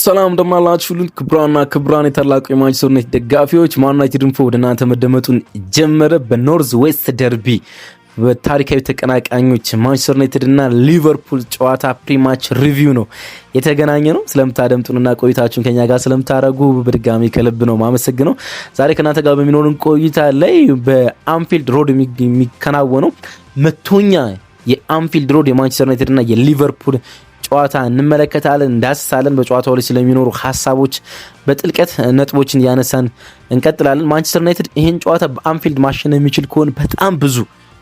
ሰላም እንደማላችሁልን ክብራን የታላቁ የማንቸስተር ዩናይትድ ደጋፊዎች ማን ዩናይትድ ኢንፎ ወደ እናንተ መደመጡን ጀመረ። በኖርዝ ዌስት ደርቢ በታሪካዊ ተቀናቃኞች ማንቸስተር ዩናይትድ እና ሊቨርፑል ጨዋታ ፕሪማች ሪቪው ነው የተገናኘ ነው። ስለምታደምጡንና ቆይታችሁን ከኛ ጋር ስለምታረጉ በድጋሚ ከልብ ነው ማመሰግነው። ዛሬ ከናንተ ጋር በሚኖርን ቆይታ ላይ በአንፊልድ ሮድ የሚከናወነው መቶኛ የአንፊልድ ሮድ የማንቸስተር ዩናይትድ እና የሊቨርፑል ጨዋታ እንመለከታለን፣ እንዳስሳለን። በጨዋታው ላይ ስለሚኖሩ ሐሳቦች በጥልቀት ነጥቦችን ያነሳን እንቀጥላለን። ማንቸስተር ዩናይትድ ይሄን ጨዋታ በአንፊልድ ማሸነፍ የሚችል ከሆነ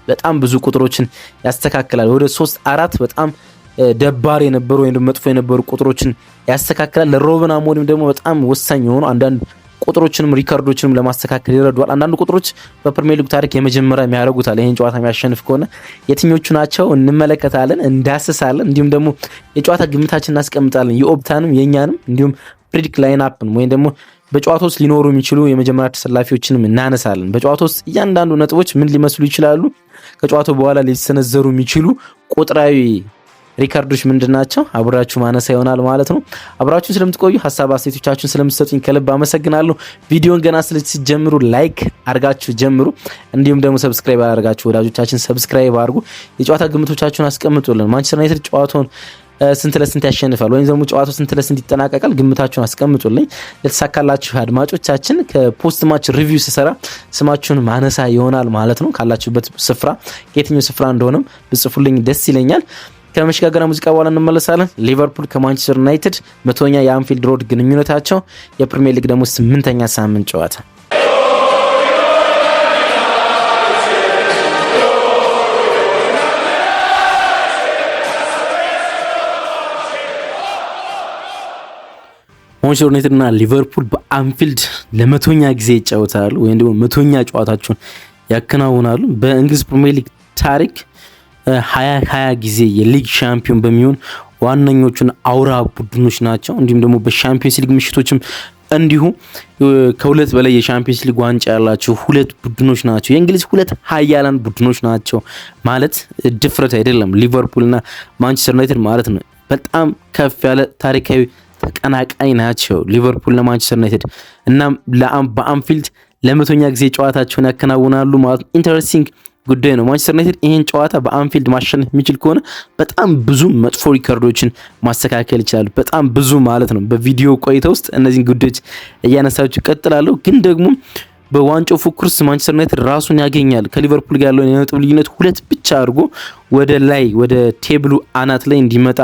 በጣም ብዙ ቁጥሮችን ያስተካክላል። ወደ 3-4 በጣም ደባሪ የነበሩ ወይም መጥፎ የነበሩ ቁጥሮችን ያስተካክላል። ለሮበን አሞሪም ደግሞ በጣም ወሳኝ የሆኑ አንዳንድ ቁጥሮችንም ሪካርዶችንም ለማስተካከል ይረዷል። አንዳንድ ቁጥሮች በፕሪሚየር ሊግ ታሪክ የመጀመሪያ የሚያደርጉታል። ይሄን ጨዋታ የሚያሸንፍ ከሆነ የትኞቹ ናቸው እንመለከታለን፣ እንዳስሳለን። እንዲሁም ደግሞ የጨዋታ ግምታችን እናስቀምጣለን። የኦፕታንም የኛንም እንዲሁም ፕሪዲክት ላይን አፕን ወይም ደግሞ በጨዋታ ውስጥ ሊኖሩ የሚችሉ የመጀመሪያ ተሰላፊዎችንም እናነሳለን። በጨዋታ ውስጥ እያንዳንዱ ነጥቦች ምን ሊመስሉ ይችላሉ፣ ከጨዋታው በኋላ ሊሰነዘሩ የሚችሉ ቁጥራዊ ሪካርዶች ምንድናቸው? አብራችሁ ማነሳ ይሆናል ማለት ነው። አብራችሁ ስለምትቆዩ ሐሳብ አስተያየቶቻችሁን ስለምትሰጡኝ ከልብ አመሰግናለሁ። ቪዲዮን ገና ስለጀምሩ ላይክ አርጋችሁ ጀምሩ። እንዲሁም ደግሞ ሰብስክራይብ አርጋችሁ ወዳጆቻችን ሰብስክራይብ አርጉ። የጨዋታ ግምቶቻችሁን አስቀምጡልን። ማንቸስተር ዩናይትድ ጨዋታውን ስንት ለስንት ያሸንፋል ወይም ደግሞ ጨዋታው ስንት ለስንት ይጠናቀቃል? ግምታችሁን አስቀምጡልኝ። ለተሳካላችሁ አድማጮቻችን ከፖስት ማች ሪቪው ስሰራ ስማችሁን ማነሳ ይሆናል ማለት ነው። ካላችሁበት ስፍራ ከየትኛው ስፍራ እንደሆነም ብጽፉልኝ ደስ ይለኛል። ከመሸጋገሪያ ሙዚቃ በኋላ እንመለሳለን። ሊቨርፑል ከማንቸስተር ዩናይትድ 100ኛ የአንፊልድ ሮድ ግንኙነታቸው፣ የፕሪሚየር ሊግ ደግሞ 8ኛ ሳምንት ጨዋታ። ማንቸስተር ዩናይትድ እና ሊቨርፑል በአንፊልድ ለ100ኛ ጊዜ ይጫወታሉ ወይም ደግሞ 100ኛ ጨዋታቸውን ያከናውናሉ። በእንግሊዝ ፕሪሚየር ሊግ ታሪክ 20 ጊዜ የሊግ ሻምፒዮን በሚሆን ዋነኞቹን አውራ ቡድኖች ናቸው። እንዲሁም ደግሞ በሻምፒዮንስ ሊግ ምሽቶችም እንዲሁ ከሁለት በላይ የሻምፒዮንስ ሊግ ዋንጫ ያላቸው ሁለት ቡድኖች ናቸው። የእንግሊዝ ሁለት ሀያላን ቡድኖች ናቸው ማለት ድፍረት አይደለም። ሊቨርፑልና ማንቸስተር ዩናይትድ ማለት ነው። በጣም ከፍ ያለ ታሪካዊ ተቀናቃኝ ናቸው ሊቨርፑል ለማንቸስተር ዩናይትድ እና በአንፊልድ ለ100ኛ ጊዜ ጨዋታቸውን ያከናውናሉ ማለት ኢንተረስቲንግ ጉዳይ ነው። ማንቸስተር ዩናይትድ ይሄን ጨዋታ በአንፊልድ ማሸነፍ የሚችል ከሆነ በጣም ብዙ መጥፎ ሪካርዶችን ማስተካከል ይችላል። በጣም ብዙ ማለት ነው። በቪዲዮ ቆይታ ውስጥ እነዚህን ጉዳዮች እያነሳችሁ እቀጥላለሁ። ግን ደግሞ በዋንጫው ፉክክር ውስጥ ማንቸስተር ዩናይትድ ራሱን ያገኛል። ከሊቨርፑል ጋር ያለውን የነጥብ ልዩነት 2 ብቻ አድርጎ ወደ ቴብሉ አናት ላይ እንዲመጣ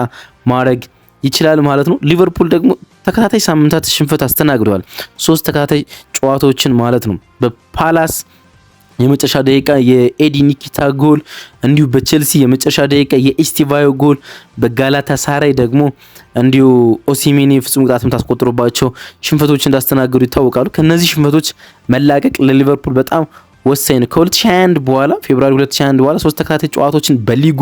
ማድረግ ይችላል ማለት ነው። ሊቨርፑል ደግሞ ተከታታይ ሳምንታት ሽንፈት አስተናግደዋል። 3 ተከታታይ ጨዋታዎችን ማለት ነው። በፓላስ የመጨረሻ ደቂቃ የኤዲ ኒኪታ ጎል፣ እንዲሁ በቼልሲ የመጨረሻ ደቂቃ የኢስቲቫዮ ጎል፣ በጋላታሳራይ ደግሞ እንዲሁ ኦሲሜኒ ፍጹም ቅጣት ምት አስቆጥሮባቸው ሽንፈቶች እንዳስተናገዱ ይታወቃሉ። ከነዚህ ሽንፈቶች መላቀቅ ለሊቨርፑል በጣም ወሳኝ ነው። ከ2021 በኋላ ፌብሩዋሪ 2021 በኋላ 3 ተከታታይ ጨዋታዎችን በሊጉ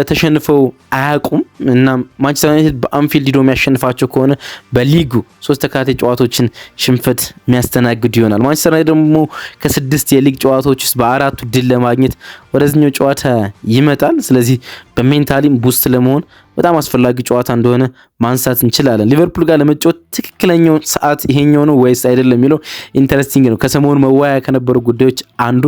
ተሸንፈው አያውቁም እና ማንቸስተር ዩናይትድ በአንፊልድ ሄዶ የሚያሸንፋቸው ከሆነ በሊጉ 3 ተከታታይ ጨዋታዎችን ሽንፈት የሚያስተናግድ ይሆናል። ማንቸስተር ዩናይትድ ደግሞ ከ6 የሊግ ጨዋታዎች ውስጥ በ4ቱ ድል ለማግኘት ወደዚህኛው ጨዋታ ይመጣል። ስለዚህ በሜንታሊም ቡስት ለመሆን በጣም አስፈላጊ ጨዋታ እንደሆነ ማንሳት እንችላለን። ሊቨርፑል ጋር ለመጫወት ትክክለኛው ሰዓት ይሄኛው ነው ወይስ አይደለም የሚለው ኢንተረስቲንግ ነው። ከሰሞኑ መዋያ ከነበሩ ጉዳዮች አንዱ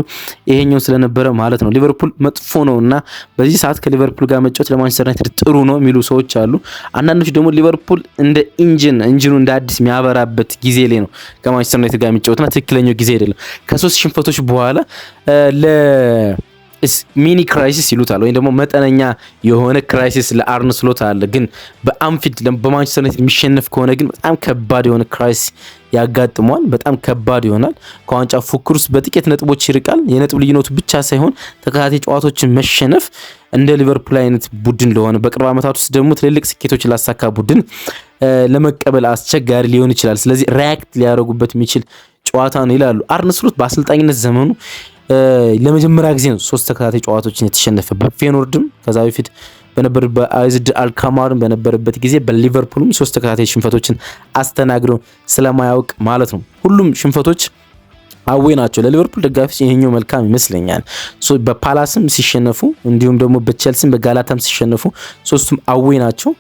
ይሄኛው ስለነበረ ማለት ነው። ሊቨርፑል መጥፎ ነውና በዚህ ሰዓት ከሊቨርፑል ጋር መጫወት ለማንቸስተር ዩናይትድ ጥሩ ነው የሚሉ ሰዎች አሉ። አንዳንዶች ደግሞ ሊቨርፑል እንደ ኢንጂኑ እንደ አዲስ የሚያበራበት ጊዜ ላይ ነው ከማንቸስተር ዩናይትድ ጋር የሚጫወትና ትክክለኛው ጊዜ አይደለም። ከ3 ሽንፈቶች በኋላ ሚኒ ክራይሲስ ይሉታል ወይም ደግሞ መጠነኛ የሆነ ክራይሲስ ለአርነ ስሎት አለ። ግን በአንፊልድ በማንቸስተር ዩናይትድ የሚሸነፍ ከሆነ ግን በጣም ከባድ የሆነ ክራይሲስ ያጋጥመዋል። በጣም ከባድ ይሆናል። ከዋንጫ ፉክክር ውስጥ በጥቂት ነጥቦች ይርቃል። የነጥብ ልዩነቱ ብቻ ሳይሆን ተከታታይ ጨዋታዎችን መሸነፍ እንደ ሊቨርፑል አይነት ቡድን ለሆነ በቅርብ ዓመታት ውስጥ ደግሞ ትልልቅ ስኬቶች ላሳካ ቡድን ለመቀበል አስቸጋሪ ሊሆን ይችላል። ስለዚህ ሪያክት ሊያደርጉበት የሚችል ጨዋታ ነው ይላሉ። አርነ ስሎት በአሰልጣኝነት ዘመኑ ለመጀመሪያ ጊዜ ነው 3 ተከታታይ ጨዋታዎችን የተሸነፈ። በፌኖርድም ከዛ በፊት በነበር በአይዝድ አልካማርን በነበረበት ጊዜ በሊቨርፑልም 3 ተከታታይ ሽንፈቶችን አስተናግዶ ስለማያውቅ ማለት ነው። ሁሉም ሽንፈቶች አዌ ናቸው። ለሊቨርፑል ደጋፊዎች ይሄኛው መልካም ይመስለኛል። በፓላስም ሲሸነፉ እንዲሁም ደግሞ በቼልሲም በጋላታም ሲሸነፉ 3ቱም አዌ ናቸው።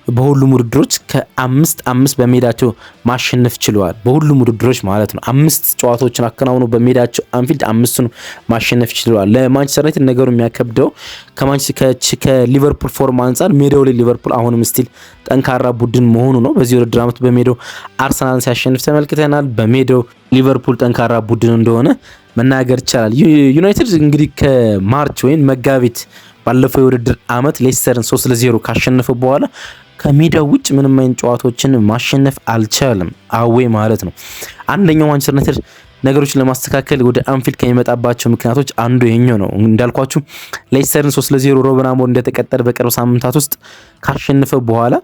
በሁሉም ውድድሮች ከ5-5 በሜዳቸው ማሸነፍ ችለዋል። በሁሉም ውድድሮች ማለት ነው። 5 ጨዋታዎችን አከናውነው በሜዳቸው አንፊልድ 5ቱን ማሸነፍ ችለዋል። ለማንቸስተር ዩናይትድ ነገሩ የሚያከብደው ከሊቨርፑል ፎርም አንጻር ሜዳው ላይ ሊቨርፑል አሁንም ስቲል ጠንካራ ቡድን መሆኑ ነው። በዚህ ውድድር ዓመት በሜዳው አርሰናልን ሲያሸንፍ ተመልክተናል። በሜዳው ሊቨርፑል ጠንካራ ቡድን እንደሆነ መናገር ይቻላል። ዩናይትድ እንግዲህ ከማርች ወይም መጋቢት ባለፈው የውድድር ዓመት ሌስተርን 3-0 ካሸነፈ በኋላ ከሜዳው ውጭ ምንም አይነት ጨዋታዎችን ማሸነፍ አልቻለም። አዌ ማለት ነው። አንደኛው ማንቸስተር ዩናይትድ ነገሮችን ለማስተካከል ወደ አንፊልድ ከሚመጣባቸው ምክንያቶች አንዱ ይሄኛው ነው። እንዳልኳችሁ ሌስተርን 3-0 ሩበን አሞሪም እንደተቀጠረ በቅርብ ሳምንታት ውስጥ ካሸነፈ በኋላ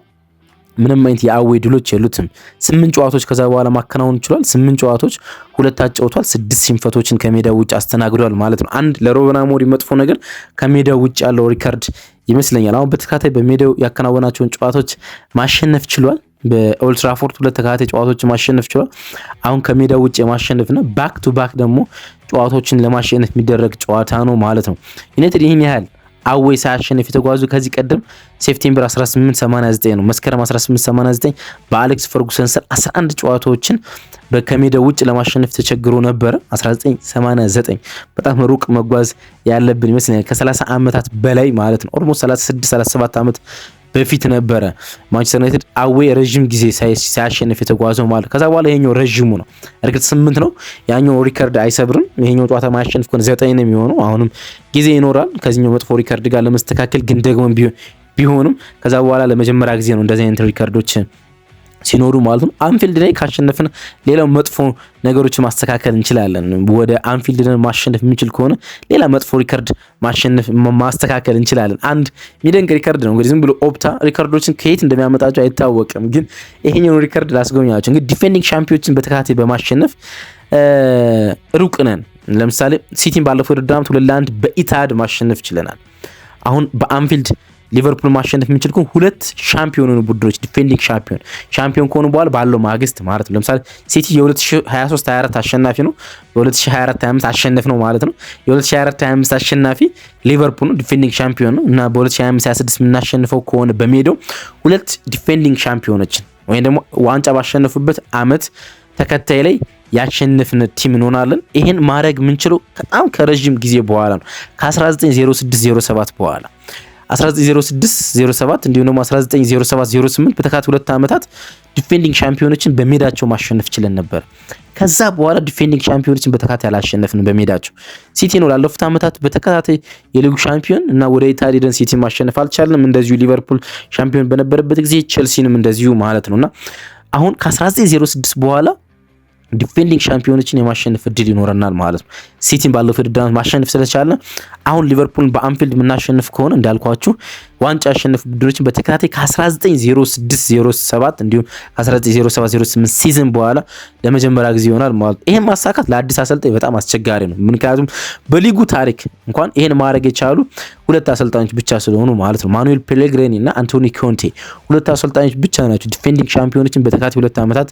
ምንም አይነት የአዌ ድሎች የሉትም። 8 ጨዋታዎች ከዛ በኋላ ማከናወን ይችላል። 8 ጨዋታዎች ሁለት አጫውቷል። 6 ሽንፈቶችን ከሜዳው ውጭ አስተናግዷል ማለት ነው። አንድ ለሩበን አሞሪም መጥፎ ነገር ከሜዳው ውጭ ያለው ሪካርድ ይመስለኛል። አሁን በተከታታይ በሜዳው ያከናወናቸውን ጨዋታዎች ማሸነፍ ችሏል። በኦልድ ትራፎርድ 2 ተከታታይ ጨዋታዎች ማሸነፍ ችሏል። አሁን ከሜዳው ውጭ የማሸነፍና ባክ ቱ ባክ ደግሞ ጨዋታዎችን ለማሸነፍ የሚደረግ ጨዋታ ነው ማለት ነው። ዩናይትድ ይህን ያህል አዌይ ሳያሸንፍ የተጓዙ ከዚህ ቀደም ሴፕቴምበር 1889 ነው። መስከረም 1889 በአሌክስ ፈርጉሰን ስር 11 ጨዋታዎችን ከሜዳው ውጭ ለማሸነፍ ተቸግሮ ነበረ። 1989 በጣም ሩቅ መጓዝ ያለብን ይመስለኛል። ከ30 ዓመታት በላይ ማለት ነው። ኦልሞስት 36 37 ዓመት በፊት ነበረ ማንቸስተር ዩናይትድ አዌይ ረጅም ጊዜ ሳያሸንፍ የተጓዘው ማለት። ከዛ በኋላ ይሄኛው ረጅሙ ነው። እርግጥ 8 ነው። ያኛው ሪከርድ አይሰብርም። ይሄኛው ጨዋታ ማያሸንፍ ከሆነ 9 ነው የሚሆነው። አሁንም ጊዜ ይኖራል ከዚህኛው መጥፎ ሪከርድ ጋር ለመስተካከል። ግን ደግሞ ቢሆንም ከዛ በኋላ ለመጀመሪያ ጊዜ ነው እንደዚህ አይነት ሪከርዶች ሲኖሩ ማለት ነው። አንፊልድ ላይ ካሸነፍን ሌላው መጥፎ ነገሮችን ማስተካከል እንችላለን። ወደ አንፊልድ ማሸነፍ የሚችል ከሆነ ሌላ መጥፎ ሪከርድ ማስተካከል እንችላለን። አንድ የሚደንቅ ሪከርድ ነው እንግዲህ ዝም ብሎ ኦፕታ ሪከርዶችን ከየት እንደሚያመጣቸው አይታወቅም። ግን ይሄኛውን ሪከርድ ላስጎብኛቸው። እንግዲህ ዲፌንዲንግ ሻምፒዮኖችን በተከታታይ በማሸነፍ ሩቅ ነን። ለምሳሌ ሲቲን ባለፈው ውድድር ዓመት 2-1 በኢታድ ማሸነፍ ችለናል። አሁን በአንፊልድ ሊቨርፑል ማሸነፍ የሚችል ከሆነ 2 ሻምፒዮን የሆኑ ቡድኖች ዲፌንዲንግ ሻምፒዮን ከሆኑ በኋላ ባለው ማግስት ማለት ነው። ለምሳሌ ሲቲ የ2023-24 አሸናፊ ነው። በ2024-25 አሸነፍ ነው ማለት ነው። የ2024-25 አሸናፊ ሊቨርፑል ነው፣ ዲፌንዲንግ ሻምፒዮን ነው እና በ2025-26 የምናሸንፈው ከሆነ በሜዳው 2 ዲፌንዲንግ ሻምፒዮኖችን ወይም ደግሞ ዋንጫ ባሸነፉበት አመት ተከታይ ላይ ያሸነፍን ቲም እንሆናለን። ይሄን ማድረግ የምንችለው በጣም ከረጅም ጊዜ በኋላ ነው። ከ1906-07 በኋላ 1906-07 እንዲሁም ደግሞ 1907-08 በተከታታይ 2 ዓመታት ዲፌንዲንግ ሻምፒዮኖችን በሜዳቸው ማሸነፍ ችለን ነበር። ከዛ በኋላ ዲፌንዲንግ ሻምፒዮኖችን በተከታታይ አላሸነፍንም በሜዳቸው። ሲቲ ነው ላለፉት ዓመታት በተከታታይ የሊጉ ሻምፒዮን እና ወደ ኢታሊ ደን ሲቲ ማሸነፍ አልቻልንም። እንደዚሁ ሊቨርፑል ሻምፒዮን በነበረበት ጊዜ ቼልሲንም እንደዚሁ ማለት ነውና አሁን ከ1906 በኋላ ዲፌንዲንግ ሻምፒዮኖችን የማሸነፍ እድል ይኖረናል ማለት ነው። ሲቲን ባለፈው ውድድር ዓመት ማሸነፍ ስለቻለ አሁን ሊቨርፑልን በአንፊልድ የምናሸንፍ ከሆነ እንዳልኳችሁ ዋንጫ ያሸነፉ ቡድኖችን በተከታታይ ከ1906-07 እንዲሁም 1907-08 ሲዝን በኋላ ለመጀመሪያ ጊዜ ይሆናል ማለት ነው። ይሄን ማሳካት ለአዲስ አሰልጣኝ በጣም አስቸጋሪ ነው። ምክንያቱም በሊጉ ታሪክ እንኳን ይሄን ማድረግ የቻሉ 2 አሰልጣኞች ብቻ ስለሆኑ ማለት ነው። ማኑኤል ፔሌግሪኒ እና አንቶኒ ኮንቴ 2 አሰልጣኞች ብቻ ናቸው ዲፌንዲንግ ሻምፒዮኖችን በተከታታይ 2 ዓመታት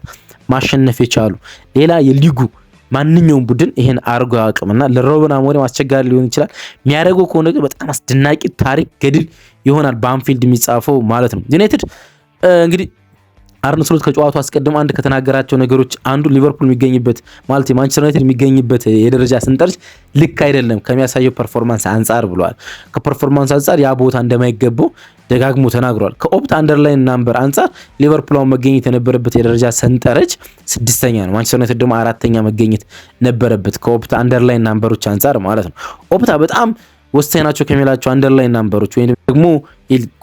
ማሸነፍ የቻሉ። ሌላ የሊጉ ማንኛውም ቡድን ይሄን አርጎ አቅምና ለሩበን አሞሪም አስቸጋሪ ሊሆን ይችላል። የሚያደርገው ከሆነ ግን በጣም አስደናቂ ታሪክ ገድል ይሆናል በአንፊልድ የሚጻፈው ማለት ነው። ዩናይትድ እንግዲህ አርነ ስሎት ከጨዋታው አስቀድሞ አንድ ከተናገራቸው ነገሮች አንዱ ሊቨርፑል የሚገኝበት ማለት ማንቸስተር ዩናይትድ የሚገኝበት የደረጃ ሰንጠረዥ ልክ አይደለም ከሚያሳየው ፐርፎርማንስ አንጻር ብለዋል። ከፐርፎርማንስ አንጻር ያ ቦታ እንደማይገባው ደጋግሞ ተናግሯል። ከኦፕታ አንደርላይን ናምበር አንጻር ሊቨርፑል መገኘት የነበረበት የደረጃ ሰንጠረዥ 6ኛ ነው። ማንቸስተር ዩናይትድ ደግሞ 4ኛ መገኘት ነበረበት ከኦፕታ አንደርላይን ናምበሮች አንጻር ማለት ነው። ኦፕታ በጣም ወሳኝ ናቸው ከሚላቸው አንደርላይን ናምበሮች ወይም ደግሞ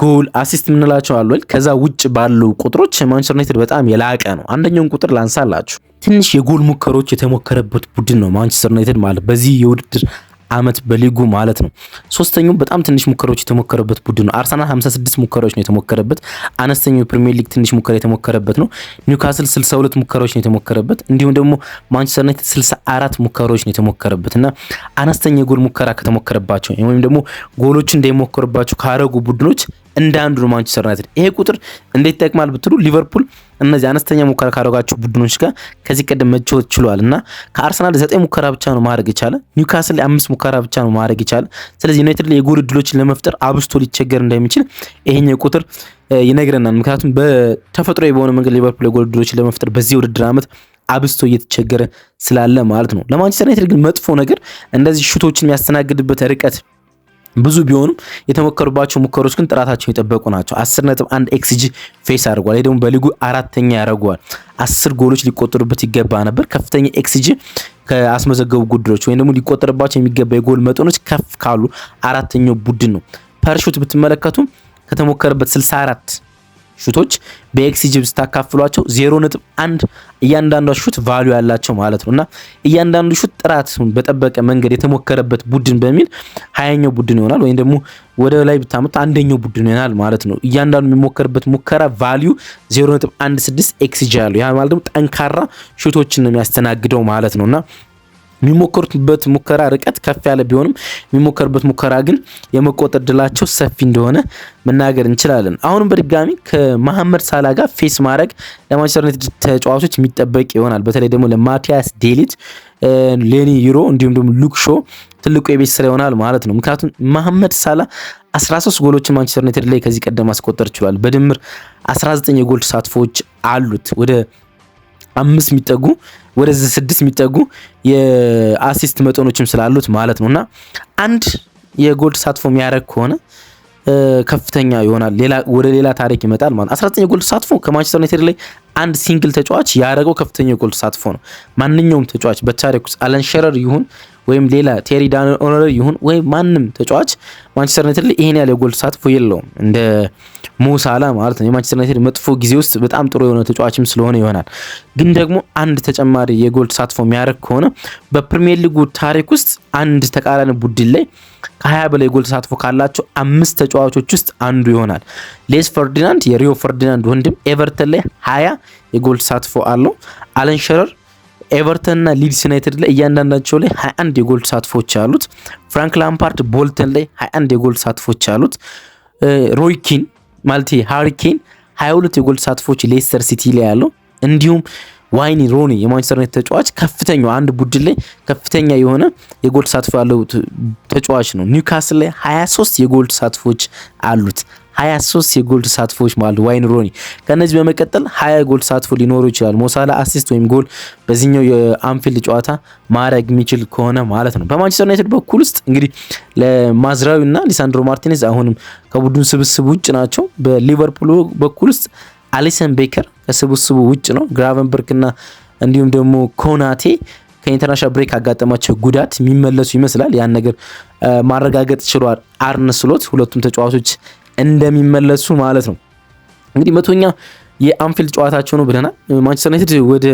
ጎል አሲስት የምንላቸው አሉ። ከዛ ውጭ ባሉ ቁጥሮች ማንቸስተር ዩናይትድ በጣም የላቀ ነው። አንደኛውን ቁጥር ላንሳላችሁ። ትንሽ የጎል ሙከሮች የተሞከረበት ቡድን ነው ማንቸስተር ዩናይትድ ማለት በዚህ የውድድር ዓመት በሊጉ ማለት ነው። ሶስተኛው በጣም ትንሽ ሙከራዎች የተሞከረበት ቡድን ነው። አርሰናል 56 ሙከራዎች ነው የተሞከረበት፣ አነስተኛው ፕሪሚየር ሊግ ትንሽ ሙከራ የተሞከረበት ነው። ኒውካስል 62 ሙከራዎች ነው የተሞከረበት፣ እንዲሁም ደግሞ ማንቸስተር ዩናይትድ 64 ሙከራዎች ነው የተሞከረበት እና አነስተኛ የጎል ሙከራ ከተሞከረባቸው ወይም ደግሞ ጎሎች እንዳይሞከሩባቸው ካረጉ ቡድኖች እንደ አንዱ ነው ማንቸስተር ዩናይትድ። ይሄ ቁጥር እንዴት ይጠቅማል ብትሉ ሊቨርፑል እነዚህ አነስተኛ ሙከራ ካደረጋቸው ቡድኖች ጋር ከዚህ ቀደም መጫወት ችሏል እና ከአርሰናል 9 ሙከራ ብቻ ነው ማድረግ የቻለ፣ ኒውካስል ላይ 5 ሙከራ ብቻ ነው ማድረግ የቻለ። ስለዚህ ዩናይትድ ላይ የጎል እድሎችን ለመፍጠር አብስቶ ሊቸገር እንደሚችል ይሄኛው ቁጥር ይነግረናል። ምክንያቱም በተፈጥሯዊ በሆነ መንገድ ሊቨርፑል የጎል እድሎችን ለመፍጠር በዚህ ውድድር ዓመት አብስቶ እየተቸገረ ስላለ ማለት ነው። ለማንቸስተር ዩናይትድ ግን መጥፎ ነገር እንደዚህ ሹቶችን የሚያስተናግድበት ርቀት ብዙ ቢሆንም የተሞከሩባቸው ሙከሮች ግን ጥራታቸውን የጠበቁ ናቸው። 10.1 ኤክስጂ ፌስ አድርጓል። ይሄ ደግሞ በሊጉ 4ኛ ያደርገዋል። 10 ጎሎች ሊቆጠሩበት ይገባ ነበር። ከፍተኛ ኤክስጂ ከአስመዘገቡ ጉድሮች ወይም ደግሞ ሊቆጠርባቸው የሚገባ የጎል መጠኖች ከፍ ካሉ 4ኛው ቡድን ነው። ፐርሹት ብትመለከቱ ከተሞከረበት 64 ሹቶች በኤክስጂ ስታካፍሏቸው 0.1 እያንዳንዱ ሹት ቫልዩ ያላቸው ማለት ነውና እያንዳንዱ ሹት ጥራቱን በጠበቀ መንገድ የተሞከረበት ቡድን በሚል 20ኛው ቡድን ይሆናል። ወይም ደግሞ ወደ ላይ ብታመጡ አንደኛው ቡድን ይሆናል ማለት ነው። እያንዳንዱ የሚሞከርበት ሙከራ ቫልዩ 0.16 ኤክስጂ ያለው ያ ማለት ደግሞ ጠንካራ ሹቶችን ነው የሚያስተናግደው ማለት ነውና የሚሞከሩበት ሙከራ ርቀት ከፍ ያለ ቢሆንም የሚሞከሩበት ሙከራ ግን የመቆጠር ድላቸው ሰፊ እንደሆነ መናገር እንችላለን። አሁንም በድጋሚ ከመሐመድ ሳላ ጋር ፌስ ማድረግ ለማንቸስተር ዩናይትድ ተጫዋቾች የሚጠበቅ ይሆናል። በተለይ ደግሞ ለማቲያስ ዴሊት፣ ሌኒ ዩሮ እንዲሁም ደግሞ ሉክ ሾ ትልቁ የቤት ስራ ይሆናል ማለት ነው። ምክንያቱም መሐመድ ሳላ 13 ጎሎችን ማንቸስተር ዩናይትድ ላይ ከዚህ ቀደም ማስቆጠር ችሏል። በድምር 19 የጎል ተሳትፎዎች አሉት። ወደ 5 የሚጠጉ ወደ 6 የሚጠጉ የአሲስት መጠኖችም ስላሉት ማለት ነውና አንድ የጎል ተሳትፎ የሚያደርግ ከሆነ ከፍተኛ ይሆናል። ወደ ሌላ ታሪክ ይመጣል ማለት 19 የጎል ተሳትፎ ከማንቸስተር ዩናይትድ ላይ አንድ ሲንግል ተጫዋች ያደረገው ከፍተኛ የጎል ተሳትፎ ነው። ማንኛውም ተጫዋች በታሪክ ውስጥ አለን ሸረር ይሁን ወይም ሌላ ቴሪ ዳንኦነር ይሁን ወይም ማንም ተጫዋች ማንቸስተር ዩናይትድ ላይ ይሄን ያለ የጎል ተሳትፎ የለውም እንደ ሞሳላ ማለት ነው። የማንቸስተር ዩናይትድ መጥፎ ጊዜ ውስጥ በጣም ጥሩ የሆነ ተጫዋችም ስለሆነ ይሆናል። ግን ደግሞ አንድ ተጨማሪ የጎል ተሳትፎ የሚያደርግ ከሆነ በፕሪሚየር ሊጉ ታሪክ ውስጥ አንድ ተቃራኒ ቡድን ላይ ከ20 በላይ የጎል ተሳትፎ ካላቸው 5 ተጫዋቾች ውስጥ አንዱ ይሆናል። ሌስ ፈርዲናንድ የሪዮ ፈርዲናንድ ወንድም ኤቨርተን ላይ 20 የጎል ተሳትፎ አለው። አለን ሸረር ኤቨርተን እና ሊድስ ዩናይትድ ላይ እያንዳንዳቸው ላይ 21 የጎል ተሳትፎች አሉት። ፍራንክ ላምፓርድ ቦልተን ላይ 21 የጎል ተሳትፎች አሉት። ሮይ ኪን ማለት ሃሪ ኬን 22 የጎል ተሳትፎች ሌስተር ሲቲ ላይ ያለው። እንዲሁም ዋይኒ ሮኒ የማንቸስተር ዩናይትድ ተጫዋች ከፍተኛው አንድ ቡድን ላይ ከፍተኛ የሆነ የጎል ተሳትፎ ያለው ተጫዋች ነው። ኒውካስል ላይ 23 የጎል ተሳትፎች አሉት። 23 የጎል ተሳትፎች ማለት ዋይን ሮኒ። ከነዚህ በመቀጠል 20 የጎል ተሳትፎ ሊኖሩ ይችላል። ሞሳላ አሲስት ወይም ጎል በዚህኛው የአንፊልድ ጨዋታ ማድረግ የሚችል ከሆነ ማለት ነው። በማንቸስተር ዩናይትድ በኩል ውስጥ እንግዲህ ለማዝራዊ እና ሊሳንድሮ ማርቲኔዝ አሁንም ከቡድን ስብስብ ውጭ ናቸው። በሊቨርፑል በኩል ውስጥ አሊሰን ቤከር ከስብስቡ ውጭ ነው። ግራቨንበርግ እና እንዲሁም ደግሞ ኮናቴ ከኢንተርናሽናል ብሬክ አጋጠማቸው ጉዳት የሚመለሱ ይመስላል። ያን ነገር ማረጋገጥ ችሏል አርነ ስሎት ሁለቱም ተጫዋቾች እንደሚመለሱ ማለት ነው። እንግዲህ መቶኛ የአንፊልድ ጨዋታቸው ነው ብለናል። ማንቸስተር ዩናይትድ ወደ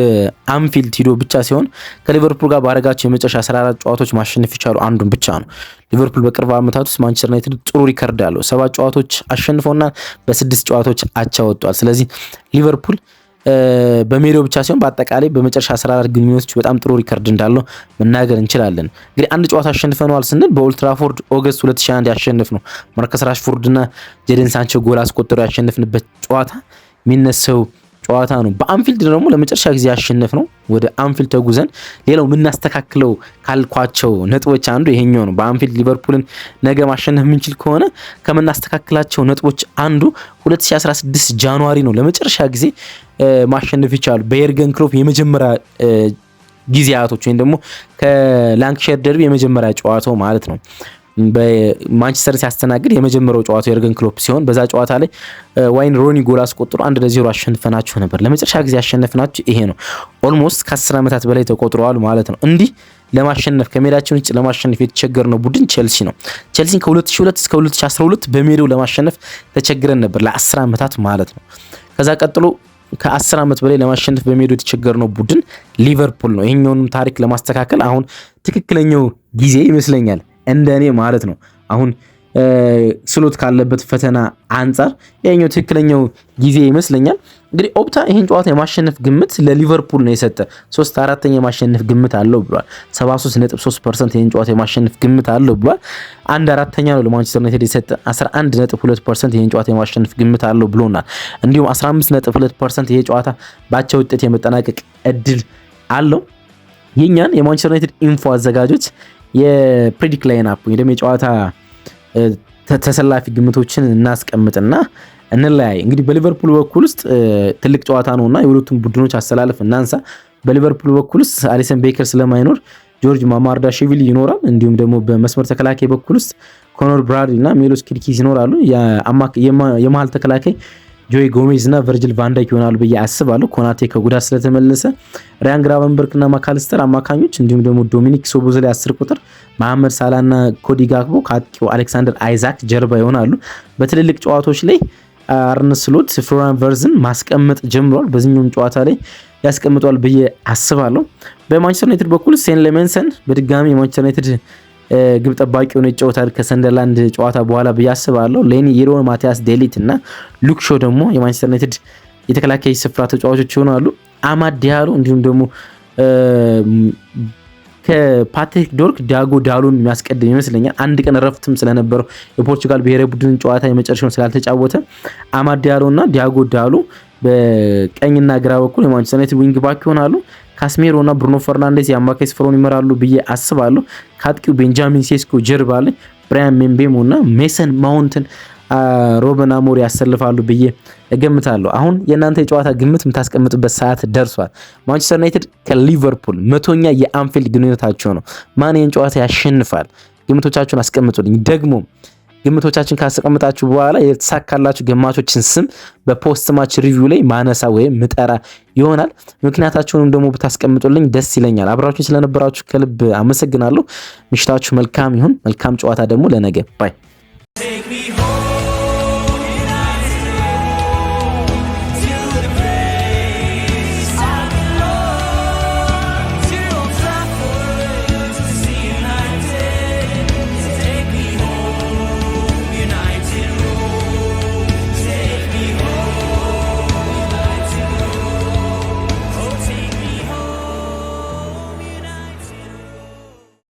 አንፊልድ ሂዶ ብቻ ሲሆን ከሊቨርፑል ጋር ባረጋቸው የመጨረሻ 14 ጨዋታዎች ማሸነፍ ይቻሉ አንዱን ብቻ ነው። ሊቨርፑል በቅርብ ዓመታት ውስጥ ማንቸስተር ዩናይትድ ጥሩ ሪከርድ አለው። 7 ጨዋታዎች አሸንፎና በ6 ጨዋታዎች አቻ ወጥቷል። ስለዚህ ሊቨርፑል በሜዳው ብቻ ሲሆን በአጠቃላይ በመጨረሻ 14 ግንኙነቶች በጣም ጥሩ ሪከርድ እንዳለው መናገር እንችላለን። እንግዲህ አንድ ጨዋታ አሸንፈናል ስንል በኦልትራፎርድ ኦገስት 2021 ያሸነፍ ነው። ማርከስ ራሽፎርድ እና ጄደን ሳንቾ ጎል አስቆጥረው ያሸነፍንበት ጨዋታ የሚነሳው ጨዋታ ነው። በአንፊልድ ደግሞ ለመጨረሻ ጊዜ ያሸነፍ ነው ወደ አንፊልድ ተጉዘን። ሌላው የምናስተካክለው ካልኳቸው ነጥቦች አንዱ ይሄኛው ነው። በአንፊልድ ሊቨርፑልን ነገ ማሸነፍ የምንችል ከሆነ ከምናስተካክላቸው ነጥቦች አንዱ 2016 ጃንዋሪ ነው ለመጨረሻ ጊዜ ማሸነፍ ይቻላል። በየርገን ክሎፕ የመጀመሪያ ጊዜያቶች ወይም ደግሞ ከላንክሻየር ደርቢ የመጀመሪያ ጨዋታው ማለት ነው። በማንቸስተር ሲያስተናግድ የመጀመሪያው ጨዋታ የርገን ክሎፕ ሲሆን በዛ ጨዋታ ላይ ዋይን ሮኒ ጎል አስቆጥሮ 1-0 አሸንፈናችሁ ነበር። ለመጨረሻ ጊዜ ያሸነፍናችሁ ይሄ ነው። ኦልሞስት ከ10 ዓመታት በላይ ተቆጥረዋል ማለት ነው። እንዲህ ለማሸነፍ ከሜዳችን ውጭ ለማሸነፍ የተቸገርነው ቡድን ቼልሲ ነው። ቼልሲን ከ2002 እስከ 2012 በሜዳው ለማሸነፍ ተቸግረን ነበር ለ10 ዓመታት ማለት ነው። ከዛ ቀጥሎ ከ10 ዓመት በላይ ለማሸነፍ በሜዳው የተቸገርነው ቡድን ሊቨርፑል ነው። ይሄኛውንም ታሪክ ለማስተካከል አሁን ትክክለኛው ጊዜ ይመስለኛል እንደኔ ማለት ነው። አሁን ስሎት ካለበት ፈተና አንጻር ያኛው ትክክለኛው ጊዜ ይመስለኛል። እንግዲህ ኦፕታ ይሄን ጨዋታ የማሸነፍ ግምት ለሊቨርፑል ነው የሰጠ 3/4 የማሸነፍ ግምት አለው ብሏል። 73.3% ይሄን ጨዋታ የማሸነፍ ግምት አለው ብሏል። 1/4 ነው ለማንቸስተር ዩናይትድ የሰጠ 11.2% ይሄን ጨዋታ የማሸነፍ ግምት አለው ብሎናል። እንዲሁም 15.2% ይሄ ጨዋታ ባቻ ውጤት የመጠናቀቅ እድል አለው። የኛን የማንቸስተር ዩናይትድ ኢንፎ አዘጋጆች የፕሬዲክት ላይን አፕ ወይ ደግሞ የጨዋታ ተሰላፊ ግምቶችን እናስቀምጥና እንለያይ። እንግዲህ በሊቨርፑል በኩል ውስጥ ትልቅ ጨዋታ ነውና የሁለቱም ቡድኖች አሰላለፍ እናንሳ። በሊቨርፑል በኩል ውስጥ አሊሰን ቤከር ስለማይኖር ጆርጅ ማማርዳሽቪሊ ይኖራል። እንዲሁም ደግሞ በመስመር ተከላካይ በኩል ውስጥ ኮኖር ብራድሊ እና ሜሎስ ኪርኪዝ ይኖራሉ። የመሃል ተከላካይ ጆይ ጎሜዝ እና ቨርጅል ቫንዳይክ ይሆናሉ ብዬ አስባለሁ። ኮናቴ ከጉዳት ስለተመለሰ ራያን ግራቨንበርክ እና ማካሊስተር አማካኞች፣ እንዲሁም ደግሞ ዶሚኒክ ሶቦዝላይ 10 ቁጥር፣ መሐመድ ሳላ እና ኮዲ ጋክቦ ከአጥቂው አሌክሳንደር አይዛክ ጀርባ ይሆናሉ። በትልልቅ ጨዋታዎች ላይ አርነ ስሎት ፍሎሪያን ቨርዝን ማስቀመጥ ጀምሯል። በዚህኛውም ጨዋታ ላይ ያስቀምጧል ብዬ አስባለሁ። በማንቸስተር ዩናይትድ በኩል ሴን ሌሜንሰን በድጋሚ የማንቸስተር ዩናይትድ ግብ ጠባቂ ሆኖ ይጫወታል ከሰንደርላንድ ጨዋታ በኋላ ብዬ አስባለሁ። ሌኒ የሮ፣ ማቲያስ ዴሊት እና ሉክ ሾ ደግሞ የማንቸስተር ዩናይትድ የተከላካይ ስፍራ ተጫዋቾች ይሆናሉ። አማድ ዲያሎ እንዲሁም ደግሞ ከፓትሪክ ዶርክ ዲያጎ ዳሎን የሚያስቀድም ይመስለኛል። አንድ ቀን ረፍትም ስለነበረው የፖርቹጋል ብሔራዊ ቡድን ጨዋታ የመጨረሻውን ስላልተጫወተ አማድ ዲያሎ እና ዲያጎ ዳሎ በቀኝና ግራ በኩል የማንቸስተር ዩናይትድ ዊንግ ባክ ይሆናሉ። ካስሜሮ እና ብሩኖ ፈርናንዴዝ የአማካይ ስፍራውን ይመራሉ ብዬ አስባለሁ። ከአጥቂው ቤንጃሚን ሴስኮ ጀርባ ላይ ብራያን ሜምቤሞ እና ሜሰን ማውንትን ሮበን አሞሪ ያሰልፋሉ ብዬ እገምታለሁ። አሁን የእናንተ የጨዋታ ግምት የምታስቀምጥበት ሰዓት ደርሷል። ማንቸስተር ዩናይትድ ከሊቨርፑል 100ኛ የአንፊልድ ግንኙነታቸው ነው። ማን ይህን ጨዋታ ያሸንፋል? ግምቶቻችሁን አስቀምጡልኝ። ደግሞ ግምቶቻችን ካስቀምጣችሁ በኋላ የተሳካላችሁ ገማቾችን ስም በፖስት ማች ሪቪው ላይ ማነሳ ወይም ምጠራ ይሆናል። ምክንያታችሁንም ደግሞ ብታስቀምጡልኝ ደስ ይለኛል። አብራችሁ ስለነበራችሁ ከልብ አመሰግናለሁ። ምሽታችሁ መልካም ይሁን። መልካም ጨዋታ ደግሞ ለነገ ባይ